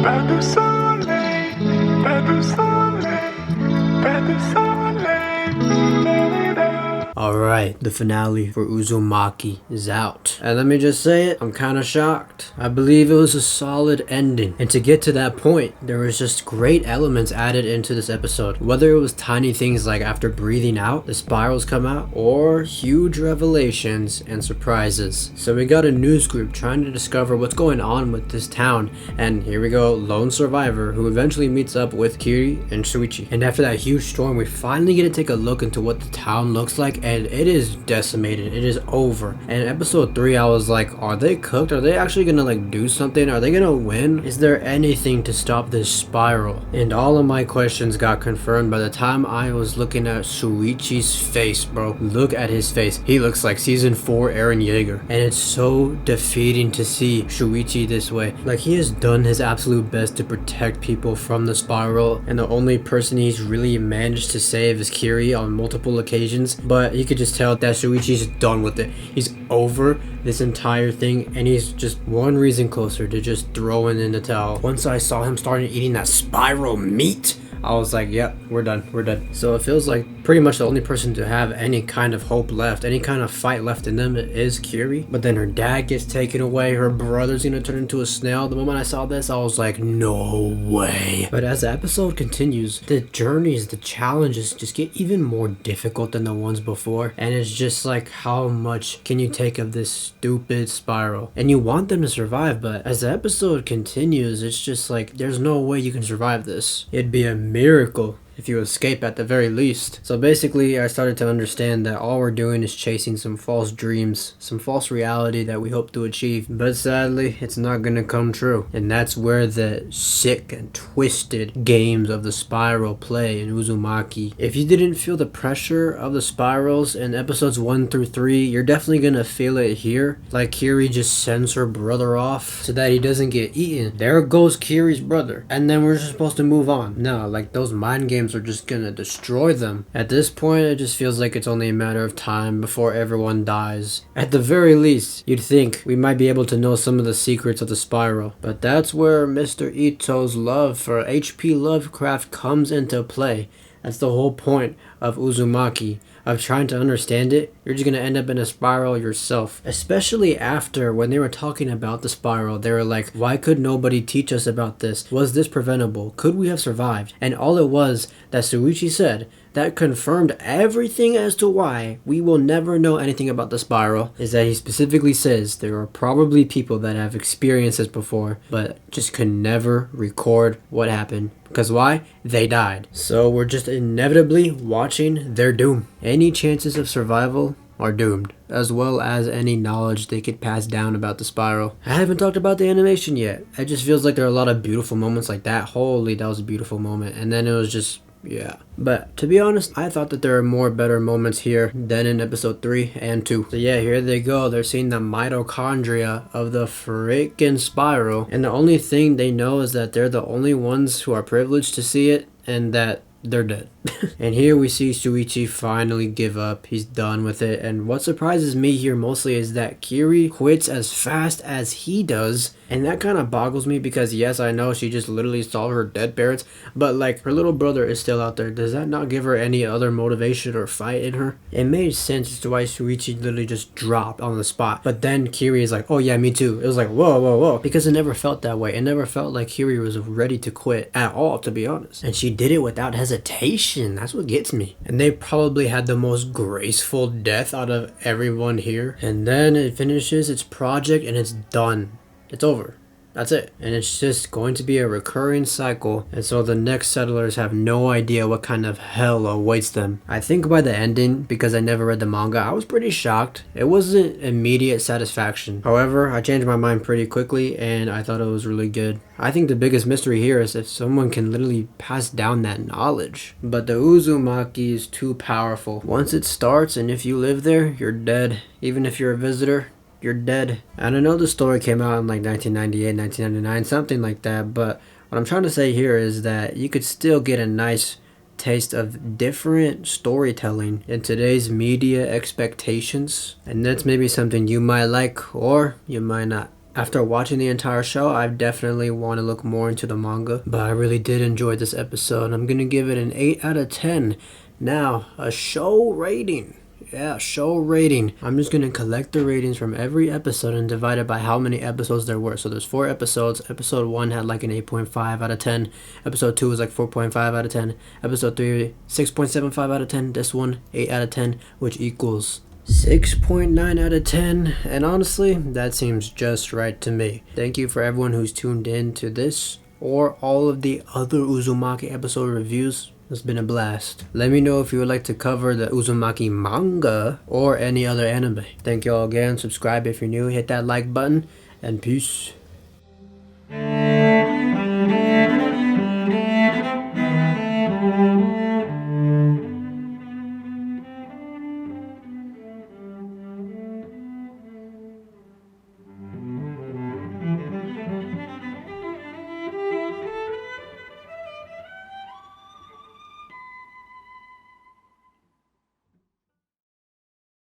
Pas de soleil, pas de soleil, pas de soleil. Alright, the finale for Uzumaki is out. And let me just say it, I'm kinda shocked. I believe it was a solid ending. And to get to that point, there was just great elements added into this episode. Whether it was tiny things like after breathing out, the spirals come out, or huge revelations and surprises. So we got a news group trying to discover what's going on with this town. And here we go, lone survivor who eventually meets up with Kiri and Shuichi. And after that huge storm, we finally get to take a look into what the town looks like, and it is decimated. It is over. And in episode 3, I was like, are they cooked? Are they actually gonna like do something? Are they gonna win? Is there anything to stop this spiral? And all of my questions got confirmed by the time I was looking at Shuichi's face, bro. Look at his face. He looks like season 4 Eren Yeager. And it's so defeating to see Shuichi this way. Like, he has done his absolute best to protect people from the spiral, and the only person he's really managed to save is Kiri on multiple occasions. But you could just tell that Shuichi's done with it. He's over this entire thing, and he's just one reason closer to just throwing in the towel. Once I saw him starting eating that spiral meat, I was like, yep, we're done. So it feels like pretty much the only person to have any kind of hope left, any kind of fight left in them is Kiri. But then her dad gets taken away, her brother's gonna turn into a snail. The moment I saw this, I was like, no way. But as the episode continues, the journeys, the challenges just get even more difficult than the ones before. And it's just like, how much can you take of this stupid spiral? And you want them to survive, but as the episode continues, it's just like, there's no way you can survive this. It'd be a miracle if you escape at the very least. So basically, I started to understand that all we're doing is chasing some false dreams, some false reality that we hope to achieve. But sadly, it's not gonna come true. And that's where the sick and twisted games of the spiral play in Uzumaki. If you didn't feel the pressure of the spirals in episodes 1 through 3, you're definitely gonna feel it here. Like, Kiri just sends her brother off so that he doesn't get eaten. There goes Kiri's brother. And then we're just supposed to move on. No, like, those mind games are just gonna destroy them. At this point, it just feels like it's only a matter of time before everyone dies. At the very least, you'd think we might be able to know some of the secrets of the spiral. But that's where Mr. Ito's love for H.P. Lovecraft comes into play. That's the whole point of Uzumaki, of trying to understand it. You're just gonna end up in a spiral yourself. Especially after, when they were talking about the spiral, they were like, why could nobody teach us about this? Was this preventable? Could we have survived? And all it was that Shuichi said that confirmed everything as to why we will never know anything about the spiral is that he specifically says there are probably people that have experienced this before but just could never record what happened. Because why? They died. So we're just inevitably watching their doom. Any chances of survival are doomed, as well as any knowledge they could pass down about the spiral. I haven't talked about the animation yet. It just feels like there are a lot of beautiful moments like that. Holy, that was a beautiful moment. And then it was just, yeah. But to be honest, I thought that there are more better moments here than in episode 3 and 2. So yeah, here they go. They're seeing the mitochondria of the freaking spiral. And the only thing they know is that they're the only ones who are privileged to see it, and that they're dead. And here we see Shuichi finally give up. He's done with it. And what surprises me here mostly is that Kiri quits as fast as he does. And that kind of boggles me because yes, I know she just literally saw her dead parents, but like, her little brother is still out there. Does that not give her any other motivation or fight in her? It made sense as to why Shuichi literally just dropped on the spot. But then Kiri is like, oh yeah, me too. It was like, whoa. Because it never felt that way. It never felt like Kiri was ready to quit at all, to be honest. And she did it without hesitation. That's what gets me. And they probably had the most graceful death out of everyone here. And then it finishes its project and it's done. It's over. That's it. And it's just going to be a recurring cycle. And so the next settlers have no idea what kind of hell awaits them. I think by the ending, because I never read the manga, I was pretty shocked. It wasn't immediate satisfaction. However, I changed my mind pretty quickly and I thought it was really good. I think the biggest mystery here is if someone can literally pass down that knowledge. But the Uzumaki is too powerful. Once it starts and if you live there, you're dead. Even if you're a visitor, you're dead. And I know the story came out in like 1998, 1999, something like that, but what I'm trying to say here is that you could still get a nice taste of different storytelling in today's media expectations, and that's maybe something you might like or you might not. After watching the entire show, I definitely want to look more into the manga, but I really did enjoy this episode. I'm gonna give it an 8 out of 10. Now, a show rating. Yeah, show rating. I'm just gonna collect the ratings from every episode and divide it by how many episodes there were. So there's 4 episodes. Episode 1 had like an 8.5 out of 10. Episode 2 was like 4.5 out of 10. Episode 3, 6.75 out of 10. This one, 8 out of 10, which equals 6.9 out of 10, and honestly, that seems just right to me. Thank you for everyone who's tuned in to this or all of the other Uzumaki episode reviews. It's been a blast. Let me know if you would like to cover the Uzumaki manga or any other anime. Thank you all again. Subscribe if you're new, hit that like button, and peace.